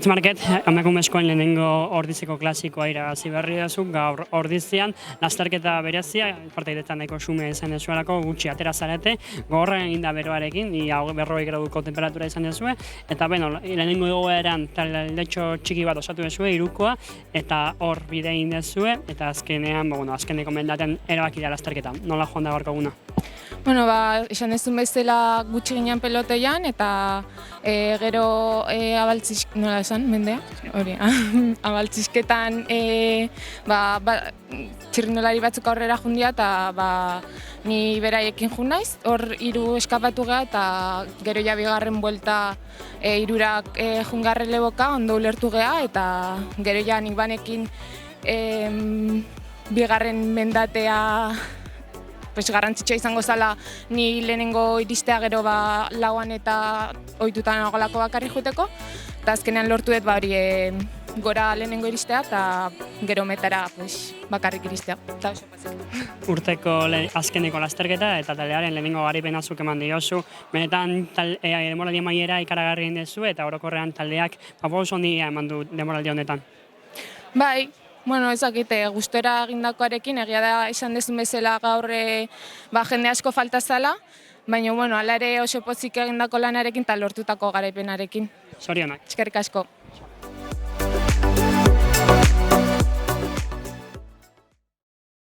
Market, emakumezkoen lehenengo ordiziko klasikoa irabazi berri duzu, gaur ordizian, lasterketa berezia, partaidetan nahiko xume izan dezuelako, gutxi atera zarete, gogorren eginda beroarekin, 40 graduko temperatura izan dezue, eta lehenengo egoeran taldetxo txiki bat osatu dezue, hirukoa, eta hor bide egin dezue, eta azkenean, azkeneko mendaten erabaki da lasterketa. Nola joan da gaurko eguna? Esan dezun bezala gutxi ginen peloteian, eta gero nola esan, mendea? Hori, abaltzisketan txirrindulari batzuk aurrera jundia, eta ni beraiekin jun naiz, hor 3 eskapatu geha, eta gero ja bigarren buelta 3 jungarre leboka, ondo ulertu geha, eta gero ja nik banekin bigarren mendatea garrantzitsua izango zala ni lehenengo iristea gero lauan eta ohitutan agolako bakarrik juteko, eta azkenean lortu dut hori gora lehenengo iristea eta gero metara bakarrik iristea. Urteko azkeneko lasterketa eta taldearen lehenengo garipena zuk eman diozu, benetan demoraldi amaiera ikaragarri egin dezu eta orokorrean taldeak pauso handia eman du demoraldi honetan. Bai, ezakite, gustora egindakoarekin, egia da esan dezun bezala gaur jende asko falta zala, baina hala ere oso pozik egindako lanarekin eta lortutako garaipenarekin. Zorionak. Eskerrik asko.